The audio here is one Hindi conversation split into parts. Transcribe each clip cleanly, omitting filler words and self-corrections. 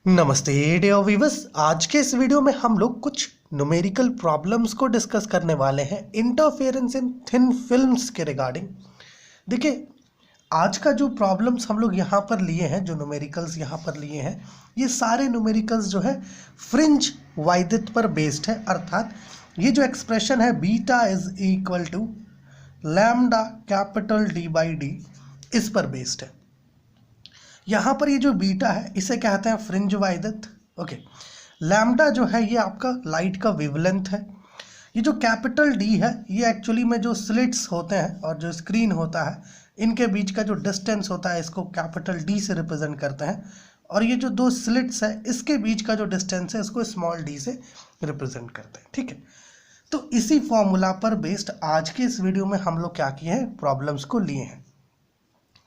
नमस्ते डियर व्यूअर्स। आज के इस वीडियो में हम लोग कुछ न्यूमेरिकल प्रॉब्लम्स को डिस्कस करने वाले हैं इंटरफेरेंस इन थिन फिल्म्स के रिगार्डिंग। देखिए, आज का जो प्रॉब्लम्स हम लोग यहाँ पर लिए हैं, जो न्यूमेरिकल्स यहाँ पर लिए हैं, ये सारे न्यूमेरिकल्स जो है फ्रिंज वाइदित पर बेस्ड है। अर्थात ये जो एक्सप्रेशन है beta is equal to lambda capital D by d, इस पर बेस्ड है। यहाँ पर ये जो बीटा है इसे कहते हैं फ्रिंज वाइदित। ओके, लैम्डा जो है ये आपका लाइट का वेवलेंथ है। ये जो कैपिटल डी है ये एक्चुअली में जो स्लिट्स होते हैं और जो स्क्रीन होता है इनके बीच का जो डिस्टेंस होता है इसको कैपिटल डी से रिप्रेजेंट करते हैं। और ये जो दो स्लिट्स है इसके बीच का जो डिस्टेंस है इसको स्मॉल डी से रिप्रेजेंट करते हैं। ठीक है, तो इसी फॉर्मूला पर बेस्ड आज के इस वीडियो में हम लोग क्या किए हैं, प्रॉब्लम्स को लिए हैं।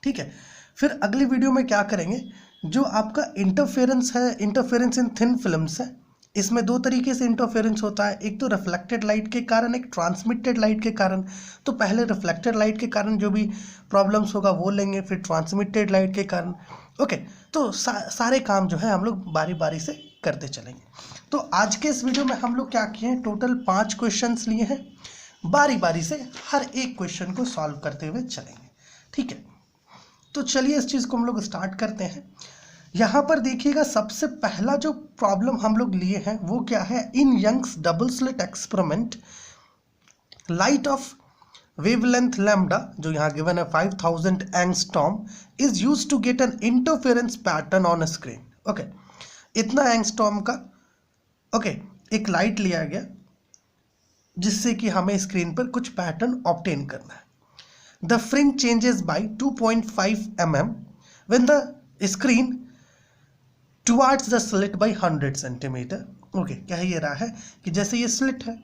ठीक है, फिर अगली वीडियो में क्या करेंगे, जो आपका इंटरफेरेंस है, इंटरफेरेंस इन थिन फिल्म्स है, इसमें दो तरीके से इंटरफेरेंस होता है, एक तो रिफ्लेक्टेड लाइट के कारण, एक ट्रांसमिटेड लाइट के कारण। तो पहले रिफ्लेक्टेड लाइट के कारण जो भी प्रॉब्लम्स होगा वो लेंगे, फिर ट्रांसमिटेड लाइट के कारण। ओके, तो सारे काम जो है हम लोग बारी बारी से करते चलेंगे। तो आज के इस वीडियो में हम लोग क्या किए हैं, टोटल 5 क्वेश्चंस लिए हैं, बारी बारी से हर एक क्वेश्चन को सॉल्व करते हुए चलेंगे। ठीक है, तो चलिए इस चीज़ को हम लोग स्टार्ट करते हैं। यहाँ पर देखिएगा, सबसे पहला जो प्रॉब्लम हम लोग लिए हैं वो क्या है, in Young's double slit experiment light of wavelength lambda, जो यहाँ गिवन है 5000 angstrom, is used to get an interference pattern on screen. Okay, इतना एंगस्ट्रॉम का एक लाइट लिया गया जिससे कि हमें स्क्रीन पर कुछ पैटर्न ऑब्टेन करना है। The fringe changes by 2.5 mm when the screen towards the slit by 100 centimeter. Okay, क्या ये रहा है कि जैसे ये स्लिट है,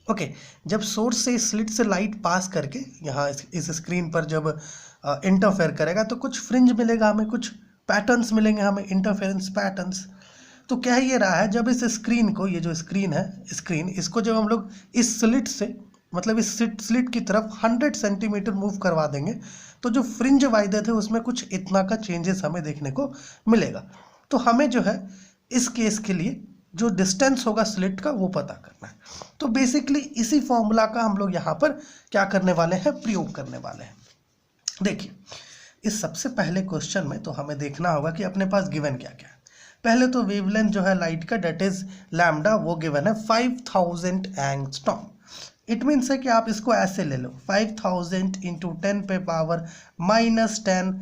ओके, जब सोर्स से स्लिट से लाइट पास करके यहाँ इस स्क्रीन पर जब इंटरफेयर करेगा तो कुछ फ्रिंज मिलेगा हमें, कुछ पैटर्न्स मिलेंगे हमें, इंटरफेरेंस पैटर्न्स। तो क्या ये रहा है, जब इस स्क्रीन को, ये जो स्क्रीन है, स्क्रीन इसको जब हम लोग इस स्लिट से, मतलब इस स्लिट की तरफ 100 सेंटीमीटर मूव करवा देंगे तो जो फ्रिंज वाइदित है उसमें कुछ इतना का चेंजेस हमें देखने को मिलेगा। तो हमें जो है इस केस के लिए जो डिस्टेंस होगा स्लिट का वो पता करना है। तो बेसिकली इसी फॉर्मूला का हम लोग यहाँ पर क्या करने वाले हैं, प्रयोग करने वाले हैं। देखिए, इस सबसे पहले क्वेश्चन में तो हमें देखना होगा कि अपने पास गिवन क्या क्या है। पहले तो वेवलेंथ जो है लाइट का, डेट इज लैम्डा, वो गिवन है 5000 एंगस्ट्रॉम। इट मीन्स है कि आप इसको ऐसे ले लो, 5000 इंटू 10 पे पावर -10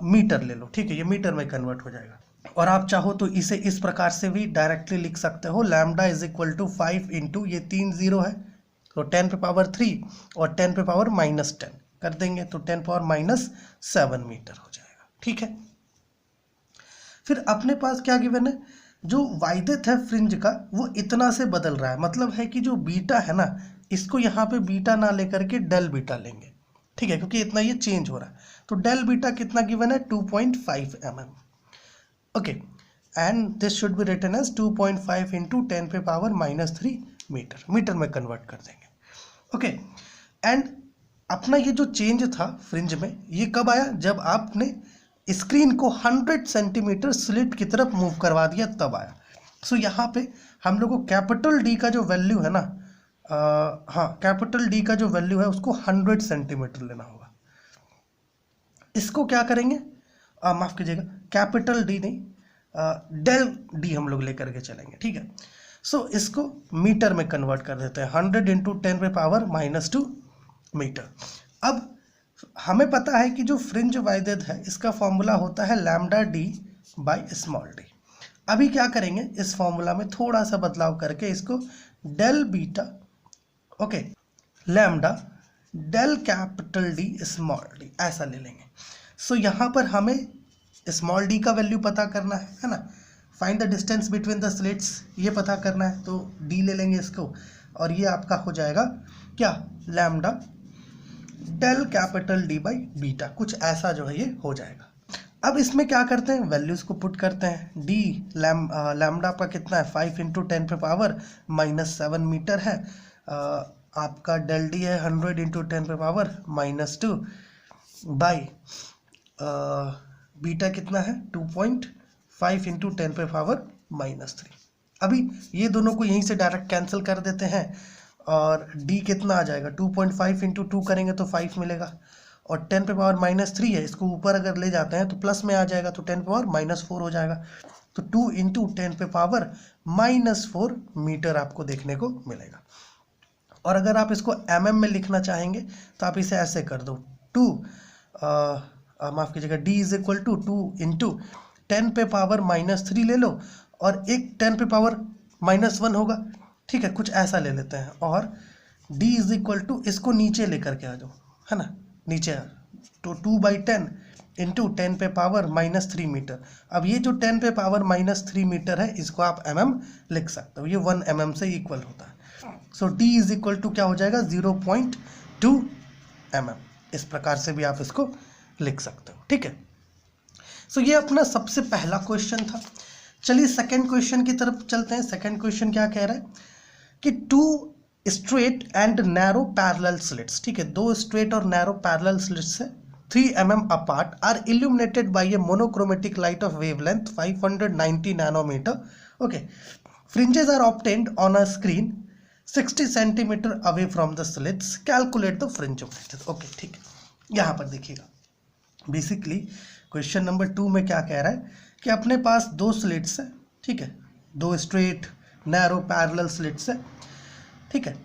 मीटर ले लो। ठीक है, ये मीटर में कन्वर्ट हो जाएगा। और आप चाहो तो इसे इस प्रकार से भी डायरेक्टली लिख सकते हो, lambda is equal to 5 into, ये 3 0 है तो 10 पे पावर 3 और 10 पे पावर -10 कर देंगे तो 10 पावर -7 मीटर हो जाएगा। ठीक है, फिर अपने पास क्या गिवन है, जो वाइदित है फ्रिंज का वो इतना से बदल रहा है, मतलब है कि जो बीटा है ना, इसको यहाँ पे बीटा ना लेकर के डेल बीटा लेंगे। ठीक है, क्योंकि इतना ये चेंज हो रहा है। तो डेल बीटा कितना गिवन है, 2.5 mm। Okay, and this should be written as 2.5 into 10 पे पावर -3 मीटर, मीटर में कन्वर्ट कर देंगे। ओके, एंड अपना ये जो चेंज था फ्रिंज में, ये कब आया, जब आपने स्क्रीन को 100 सेंटीमीटर स्लिट की तरफ मूव करवा दिया तब आया। सो यहाँ पे हम लोग को कैपिटल डी का जो वैल्यू है ना, हाँ, कैपिटल डी का जो वैल्यू है उसको 100 सेंटीमीटर लेना होगा। इसको क्या करेंगे, माफ कीजिएगा, कैपिटल डी नहीं, डेल डी हम लोग लेकर के चलेंगे। ठीक है, सो इसको मीटर में कन्वर्ट कर देते हैं, 100 इंटू 10 पे पावर -2 मीटर। अब हमें पता है कि जो फ्रिंज वाइदित है इसका फॉर्मूला होता है lambda D by small D. अभी क्या करेंगे, इस फॉर्मूला में थोड़ा सा बदलाव करके इसको del beta, okay, lambda del capital D small d ऐसा ले लेंगे। सो यहाँ पर हमें स्मॉल डी का वैल्यू पता करना है ना, find the distance between the slits, ये पता करना है, तो डी ले लेंगे इसको, और ये आपका हो जाएगा क्या, lambda del capital D by beta, कुछ ऐसा जो है ये हो जाएगा। अब इसमें क्या करते हैं, वैल्यूज को पुट करते हैं। डी लैम्डा आपका कितना है, 5 इंटू 10 पे पावर -7 मीटर है। आपका डेल डी है 100 इंटू 10 पे पावर -2 बाई बीटा कितना है, 5 इंटू 10 पे पावर -3। अभी ये दोनों को यहीं से डायरेक्ट कैंसिल कर देते हैं और d कितना आ जाएगा, 2.5 इंटू 2 करेंगे तो 5 मिलेगा, और 10 पे पावर -3 है, इसको ऊपर अगर ले जाते हैं तो प्लस में आ जाएगा, तो 10 पे पावर -4 हो जाएगा। तो 2 इंटू 10 पे पावर -4 मीटर आपको देखने को मिलेगा। और अगर आप इसको mm में लिखना चाहेंगे तो आप इसे ऐसे कर दो, 2 माफ़ कीजिएगा, d is equal to 2 into 10 पे पावर -3 ले लो, और एक 10 पे पावर -1 होगा, ठीक है, कुछ ऐसा ले लेते हैं, और d इज इक्वल टू, इसको नीचे लेकर के आ जाओ, है ना, नीचे, तो 2/10 इंटू 10 पे पावर -3 मीटर। अब ये जो 10 पे पावर -3 मीटर है, इसको आप mm लिख सकते हो, ये 1 mm से इक्वल होता है। सो d इज इक्वल टू क्या हो जाएगा, 0.2 mm। इस प्रकार से भी आप इसको लिख सकते हो, ठीक है। सो ये अपना सबसे पहला क्वेश्चन था। चलिए सेकंड क्वेश्चन की तरफ चलते हैं। सेकंड क्वेश्चन क्या कह रहा है कि 2 straight and narrow parallel slits, ठीक है, 2 स्ट्रेट और नैरो पैरेलल स्लिट्स है 3 mm apart are illuminated by a monochromatic light of wavelength 590 nanometer. Okay, fringes are obtained on a screen 60 centimeter away from the slits. Calculate the fringe width. Okay, ठीक है, यहाँ पर देखिएगा, बेसिकली क्वेश्चन नंबर 2 में क्या कह रहा है कि अपने पास 2 स्लिट्स है, ठीक है, 2 स्ट्रेट नैरो पैरेलल स्लिट्स है, ठीक है।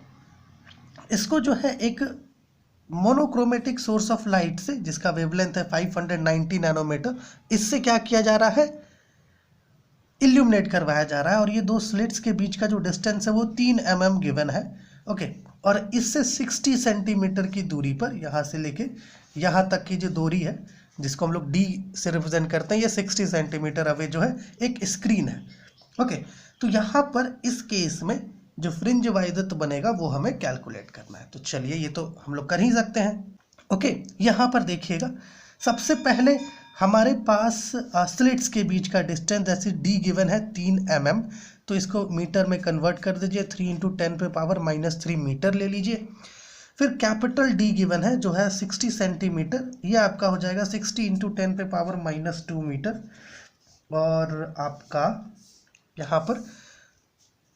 इसको जो है एक मोनोक्रोमेटिक सोर्स ऑफ लाइट से, जिसका वेवलेंथ है 590 नैनोमीटर, इससे क्या किया जा रहा है, इल्यूमिनेट करवाया जा रहा है। और ये 2 स्लिट्स के बीच का जो डिस्टेंस है वो 3 mm गिवन है, ओके। और इससे 60 सेंटीमीटर की दूरी पर, यहाँ से लेके यहाँ तक की जो दूरी है, जिसको हम लोग d से रिप्रेजेंट करते हैं, ये 60 सेंटीमीटर अवे जो है एक स्क्रीन है, ओके। तो यहाँ पर इस केस में जो फ्रिंज वाइदत बनेगा वो हमें कैलकुलेट करना है। तो चलिए ये तो हम लोग कर ही सकते हैं, ओके। यहाँ पर देखिएगा, सबसे पहले हमारे पास स्लिट्स के बीच का डिस्टेंस, जैसे d गिवन है 3 mm, तो इसको मीटर में कन्वर्ट कर दीजिए, 3 इंटू 10 पे पावर -3 मीटर ले लीजिए। फिर कैपिटल D गिवन है जो है 60 सेंटीमीटर, ये आपका हो जाएगा 60 इंटू 10 पे पावर -2 मीटर। और आपका यहाँ पर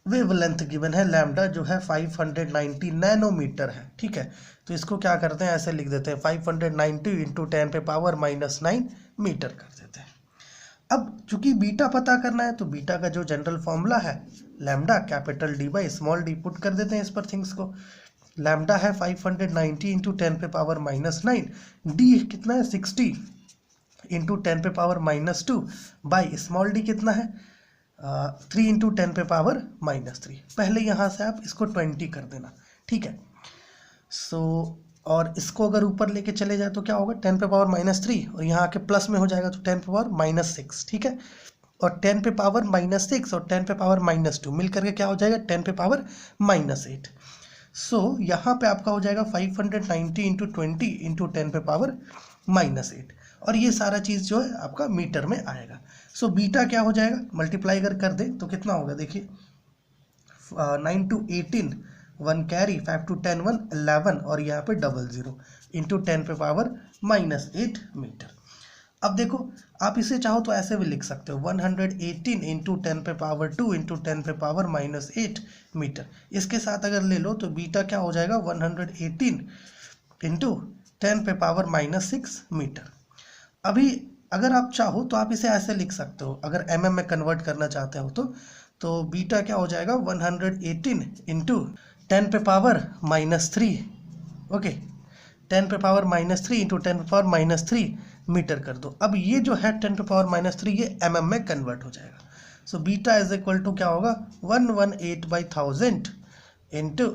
वेवलेंथ गिवन है लैम्डा जो है 590 नैनोमीटर है, ठीक है। तो इसको क्या करते हैं, ऐसे लिख देते हैं, 590 इंटू 10 पे पावर -9 मीटर कर देते हैं। अब चूंकि बीटा पता करना है, तो बीटा का जो जनरल फॉर्मूला है lambda capital D by small d, put कर देते हैं इस पर थिंग्स को। लैम्डा है 590 इंटू 10 पे पावर -9, d कितना है 60 इंटू 10 पे पावर -2 बाई स्मॉल d कितना है 3 इंटू 10 पे पावर -3। पहले यहाँ से आप इसको 20 कर देना, ठीक है। सो और इसको अगर ऊपर लेके चले जाए तो क्या होगा, 10 पे पावर -3, और यहाँ आके प्लस में हो जाएगा तो 10 पे पावर -6, ठीक है। और 10 पे पावर -6 और 10 पे पावर -2 मिल करके क्या हो जाएगा, 10 पे पावर -8। सो यहाँ पे आपका हो जाएगा 590 इंटू 20 इंटू 10 पे पावर -8, और ये सारा चीज़ जो है आपका मीटर में आएगा। सो बीटा क्या हो जाएगा, मल्टीप्लाई अगर कर दे तो कितना होगा, देखिए 9 to 18 1 कैरी, 5 to 10 1 11, और यहाँ पे 00 इंटू 10 पे पावर -8 मीटर। अब देखो आप इसे चाहो तो ऐसे भी लिख सकते हो, 118 इंटू 10 पे पावर 2 इंटू 10 पे पावर -8 मीटर। इसके साथ अगर ले लो तो बीटा क्या हो जाएगा, 118 इंटू 10 पे पावर -6 मीटर। अभी अगर आप चाहो तो आप इसे ऐसे लिख सकते हो, अगर mm में कन्वर्ट करना चाहते हो तो बीटा क्या हो जाएगा, 118 इंटू 10 पे पावर -3, ओके, 10 पे पावर -3 इंटू 10 पे पावर -3 मीटर कर दो। अब ये जो है 10 पे पावर -3 ये mm में कन्वर्ट हो जाएगा। So beta is equal to क्या होगा, 118/1000 इंटू,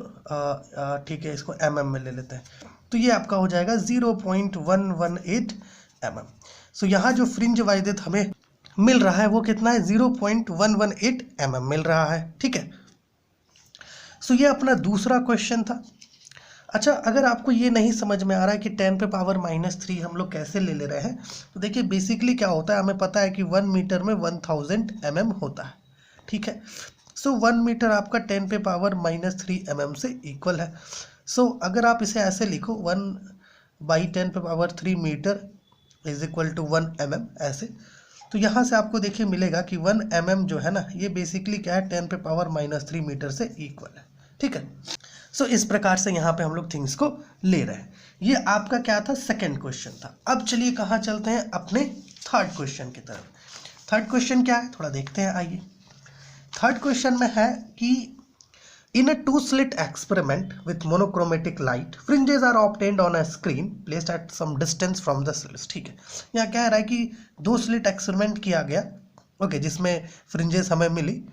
ठीक है, इसको mm में ले लेते हैं, तो ये आपका हो जाएगा 0.118 mm। सो यहाँ जो फ्रिंज वाइदत हमें मिल रहा है वो कितना है, 0.118 mm मिल रहा है, ठीक है। सो ये अपना दूसरा क्वेश्चन था। अच्छा, अगर आपको ये नहीं समझ में आ रहा है कि 10 पे पावर -3 हम लोग कैसे ले रहे हैं, तो देखिए बेसिकली क्या होता है, हमें पता है कि 1 मीटर में 1000 mm होता है, ठीक है। सो 1 मीटर आपका 10 पे पावर -3 mm से इक्वल है। सो अगर आप इसे ऐसे लिखो, 1/10 पे power 3 metre is equal to 1 mm, ऐसे, तो यहाँ से आपको देखिए मिलेगा कि 1 mm जो है ना, ये बेसिकली क्या है, 10⁻³ मीटर से इक्वल है। ठीक है, सो इस प्रकार से यहाँ पे हम लोग थिंग्स को ले रहे हैं। ये आपका क्या था, सेकंड क्वेश्चन था। अब चलिए कहाँ चलते हैं, अपने थर्ड क्वेश्चन की तरफ। थर्ड क्वेश्चन क्या है, थोड़ा देखते हैं, आइए। थर्ड क्वेश्चन में है कि in a two slit experiment with monochromatic light fringes are obtained on a screen placed at some distance from the slits। ठीक है, यहाँ क्या है कि 2 स्लिट एक्सपेरिमेंट किया गया, ओके, जिसमें फ्रिंजेस हमें मिली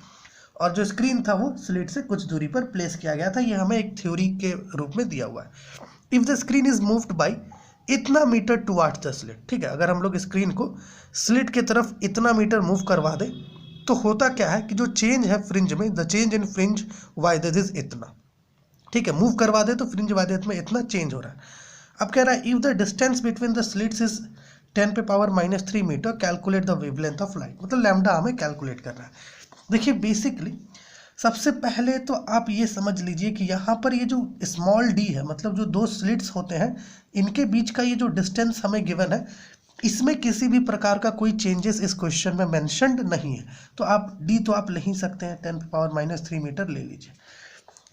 और जो स्क्रीन था वो स्लिट से कुछ दूरी पर प्लेस किया गया था। ये हमें एक थ्योरी के रूप में दिया हुआ है। If the screen is moved by इतना मीटर टुवर्ड्स द स्लिट, ठीक है, अगर हम लोग स्क्रीन को स्लिट की तरफ इतना मीटर मूव करवा दें तो होता क्या है कि जो चेंज है फ्रिंज में, the change in fringe width is इतना। ठीक है, मूव करवा दे तो फ्रिंज वाइडेथ में इतना चेंज हो रहा है। अब कह रहा है if the distance between the slits is 10⁻³ metre calculate the wavelength of light. मतलब लैम्डा हमें कैलकुलेट करना है। देखिए बेसिकली सबसे पहले तो आप ये समझ लीजिए कि यहाँ पर ये जो स्मॉल डी है, मतलब जो 2 स्लिट्स होते हैं इनके बीच का ये जो डिस्टेंस हमें गिवन है, इसमें किसी भी प्रकार का कोई चेंजेस इस क्वेश्चन में मेंशन्ड नहीं है। तो आप डी तो आप ले ही सकते हैं, 10⁻³ मीटर ले लीजिए।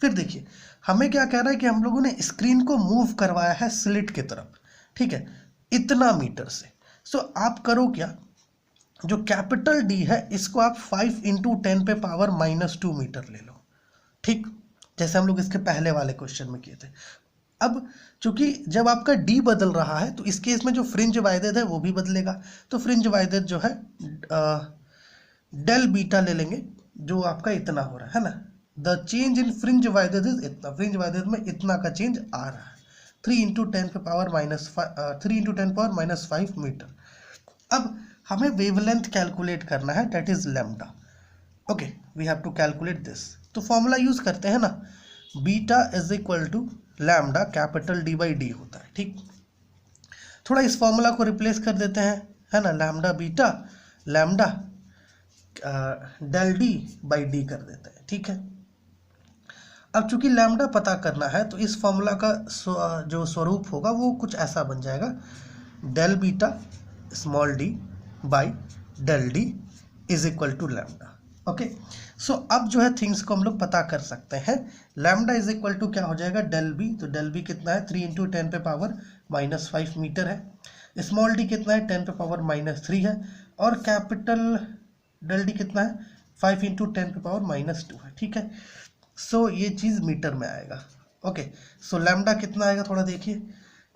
फिर देखिए हमें क्या कह रहा है कि हम लोगों ने स्क्रीन को मूव करवाया है स्लिट की तरफ, ठीक है, इतना मीटर से। सो आप करो क्या, जो कैपिटल डी है इसको आप 5 × 10⁻² मीटर ले लो। ठीक, जैसे हम लोग इसके पहले वाले क्वेश्चन में किए थे। अब चूंकि जब आपका डी बदल रहा है तो इस केस में जो फ्रिंज वाइडेथ है वो भी बदलेगा। तो फ्रिंज वाइडेथ जो है डेल बीटा ले लेंगे, जो आपका इतना हो रहा है ना, the change in fringe width is इतना, फ्रिंज वाइडेथ में इतना का चेंज आ रहा है, 3 × 10⁻⁵ मीटर। अब हमें वेवलेंथ कैलकुलेट करना है, that is lambda. Okay, we have to calculate this. तो फॉर्मूला यूज करते हैं ना, beta is equal to lambda capital D by D होता है। ठीक, थोड़ा इस फॉर्मूला को रिप्लेस कर देते हैं, है ना, lambda beta lambda del D by D कर देते हैं। ठीक है, अब चूंकि लैम्डा पता करना है तो इस फॉर्मूला का जो स्वरूप होगा वो कुछ ऐसा बन जाएगा, del beta small d by del d is equal to lambda. Okay, so अब जो है थिंग्स को हम लोग पता कर सकते हैं। लैम्डा इज इक्वल टू क्या हो जाएगा, डेल बी। तो डेल बी कितना है, 3 × 10⁻⁵ मीटर है। स्मॉल डी कितना है, 10⁻³ है। और कैपिटल डेल डी कितना है, 5 × 10⁻² है। ठीक है, सो ये चीज़ मीटर में आएगा। ओके, सो लैम्डा कितना आएगा, थोड़ा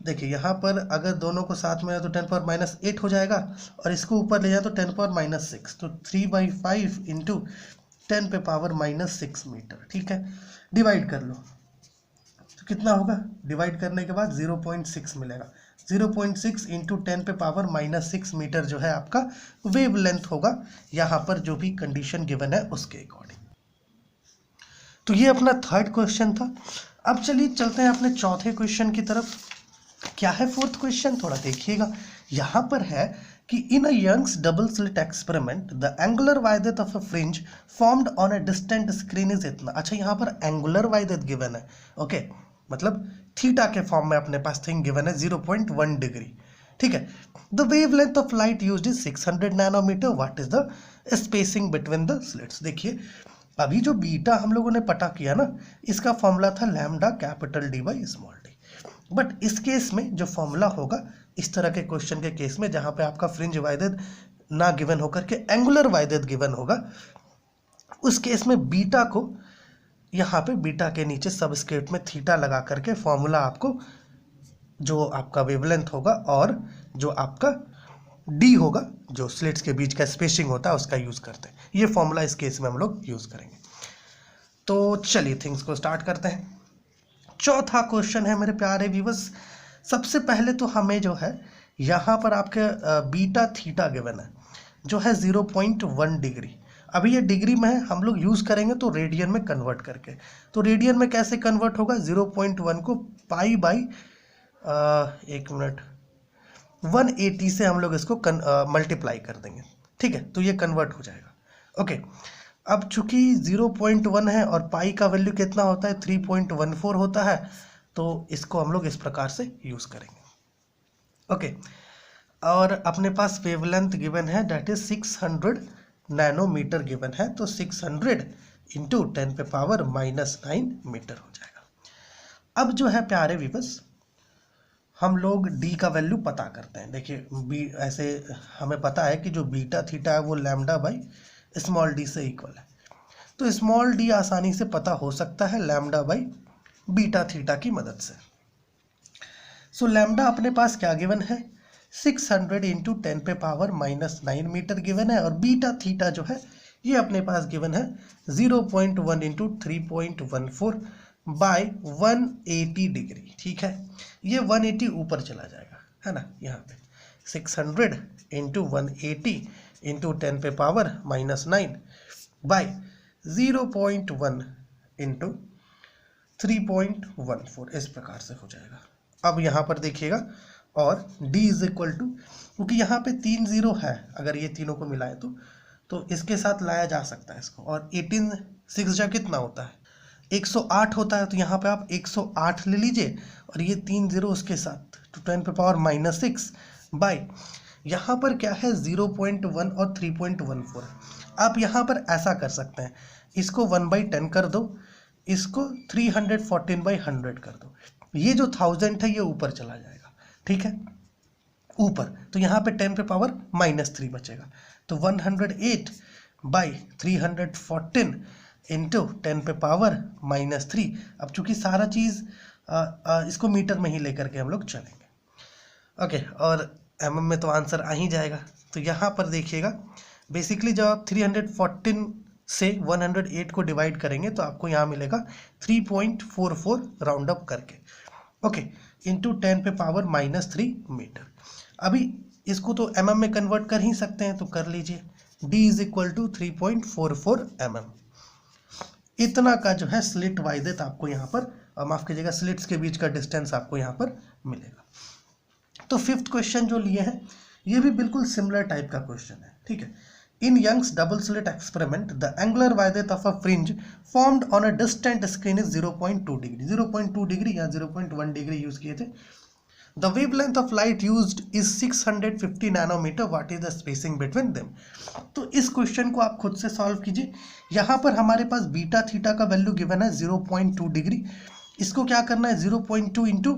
देखिए यहाँ पर अगर दोनों को साथ में है तो 10⁻⁸ हो जाएगा, और इसको ऊपर ले जाए तो 10⁻�6, तो 3/5 × 10⁻⁶ मीटर। ठीक है, डिवाइड कर लो तो कितना होगा, डिवाइड करने के बाद 0.6 मिलेगा। 0.6 × 10⁻�6 मीटर जो है आपका वेव लेंथ होगा, यहाँ पर जो भी कंडीशन गिवन है उसके अकॉर्डिंग। तो ये अपना थर्ड क्वेश्चन था। अब चलिए चलते हैं अपने चौथे क्वेश्चन की तरफ। क्या है फोर्थ क्वेश्चन, थोड़ा देखिएगा। यहाँ पर है कि in a Young's double slit experiment the angular width of a fringe formed on a distant screen is इतना। अच्छा, यहाँ पर एंगुलर वाइडेथ गिवन है, ओके, मतलब थीटा के फॉर्म में अपने पास थिंग गिवन है 0.1 डिग्री। ठीक है, the wavelength of light used is 600 nanometre. What is the spacing between the slits. देखिए अभी जो बीटा हम लोगों ने पता किया ना, इसका फॉर्मूला था lambda capital D by small D. But इस केस में जो फॉर्मूला होगा, इस तरह के क्वेश्चन के केस में जहां पे आपका फ्रिंज वाइडेथ ना गिवन होकर के एंगुलर वाइडेथ गिवन होगा, उस केस में बीटा को यहाँ पे बीटा के नीचे सबस्क्रिप्ट में थीटा लगा करके फॉर्मूला आपको जो आपका वेवलेंथ होगा और जो आपका डी होगा, जो स्लिट्स के बीच का स्पेसिंग होता है, उसका यूज करते हैं। ये फॉर्मूला इस केस में हम लोग यूज करेंगे। तो चलिए थिंग्स को स्टार्ट करते हैं। चौथा क्वेश्चन है मेरे प्यारे व्यूअर्स। सबसे पहले तो हमें जो है यहाँ पर आपके बीटा थीटा गिवन है जो है 0.1 डिग्री। अभी ये डिग्री में है, हम लोग यूज करेंगे तो रेडियन में कन्वर्ट करके। तो रेडियन में कैसे कन्वर्ट होगा, 0.1 को पाई बाई 180 से हम लोग इसको मल्टीप्लाई कर देंगे। ठीक है, तो ये कन्वर्ट हो जाएगा। ओके, अब चूंकि 0.1 है और पाई का वैल्यू कितना होता है, 3.14 होता है, तो इसको हम लोग इस प्रकार से यूज करेंगे। ओके, और अपने पास वेवलेंथ गिवन है दैट इज 600 नैनोमीटर गिवन है, तो 600 इंटू 10 पे पावर -9 मीटर हो जाएगा। अब जो है प्यारे व्यूअर्स, हम लोग डी का वैल्यू पता करते हैं। देखिए बी ऐसे हमें पता है कि जो बीटा थीटा है वो लैम्डा बाई स्मॉल डी से इक्वल है, तो स्मॉल डी आसानी से पता हो सकता है लैम्डा बाई बीटा थीटा की मदद से। सो लैम्डा अपने पास क्या गिवन है, 600 इंटू 10 पे पावर -9 मीटर गिवन है, और बीटा थीटा जो है ये अपने पास गिवन है 0.1 इंटू 3.14 बाय 180 डिग्री। ठीक है, ये 180 ऊपर चला जाएगा, है ना, यहाँ पे 600 इंटू 180 इंटू 10 पे पावर -9 बाय 0.1 इंटू 3.14, इस प्रकार से हो जाएगा। अब यहाँ पर देखिएगा, और d इज इक्वल टू, क्योंकि यहाँ पे 3 0 है, अगर ये तीनों को मिलाए तो इसके साथ लाया जा सकता है इसको, और 18 6 जा कितना होता है 108 होता है, तो यहाँ पे आप 108 ले लीजिए, और ये 3 0 उसके साथ, तो 10 पे पावर -6 बाय, यहाँ पर क्या है 0.1 और 3.14। आप यहाँ पर ऐसा कर सकते हैं, इसको 1/10 कर दो, इसको 314/100 कर दो, ये जो 1000 है ये ऊपर चला जाएगा, ठीक है, ऊपर, तो यहाँ पे 10 पे पावर -3 बचेगा, तो 108 बाई 314 इंटू 10 पे पावर -3। अब चूंकि सारा चीज़ इसको मीटर में ही लेकर के हम लोग चलेंगे, ओके, और mm में तो आंसर आ ही जाएगा। तो यहाँ पर देखिएगा, बेसिकली जब आप 314 से 108 को डिवाइड करेंगे तो आपको यहाँ मिलेगा 3.44 राउंड अप करके, ओके, इंटू 10 पे पावर -3 मीटर। अभी इसको तो mm में कन्वर्ट कर ही सकते हैं, तो कर लीजिए, d is equal to 3.44 mm। इतना का जो है स्लिट वाइडेथ आपको यहाँ पर, माफ कीजिएगा, स्लिट्स के बीच का डिस्टेंस आपको यहाँ पर मिलेगा। तो 5th क्वेश्चन जो लिए हैं ये भी बिल्कुल सिमिलर टाइप का क्वेश्चन है, ठीक है। In Young's double slit experiment the angular width of a fringe formed on a distant screen is 0.2 degree, 0.2 degree या 0.1 डिग्री यूज किए थे। The wavelength of light used is 650 nanometre, what is the spacing between them. तो इस क्वेश्चन को आप खुद से सॉल्व कीजिए। यहाँ पर हमारे पास बीटा थीटा का वैल्यू गिवन है 0.2 डिग्री, इसको क्या करना है 0.2 इंटू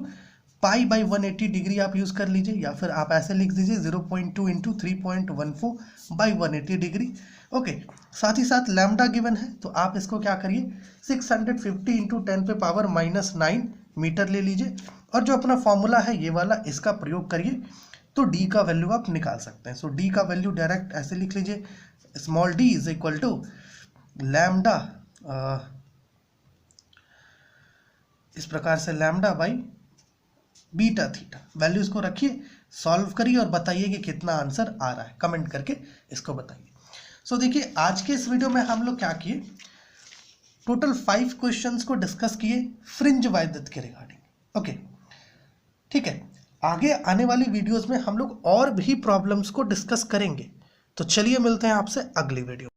पाई बाई 180 डिग्री आप यूज कर लीजिए, या फिर आप ऐसे लिख दीजिए 0.2 इंटू 3.14 बाई 180 डिग्री, ओके। साथ ही साथ लैम्डा गिवन है, तो आप इसको क्या करिए 650 इंटू 10 पे पावर -9 मीटर ले लीजिए, और जो अपना फॉर्मूला है ये वाला, इसका प्रयोग करिए, तो डी का वैल्यू आप निकाल सकते हैं। सो डी का वैल्यू डायरेक्ट ऐसे लिख लीजिए, small D is equal to lambda, इस प्रकार से lambda by beta theta. Values को रखिए, सॉल्व करिए और बताइए कि कितना आंसर आ रहा है, कमेंट करके इसको बताइए। सो देखिए, आज के इस वीडियो में हम लोग क्या किए, टोटल 5 क्वेश्चंस को डिस्कस किए फ्रिंज वाइडेथ के रिगार्डिंग, ओके, ठीक है। आगे आने वाली वीडियोस में हम लोग और भी प्रॉब्लम्स को डिस्कस करेंगे, तो चलिए मिलते हैं आपसे अगली वीडियो।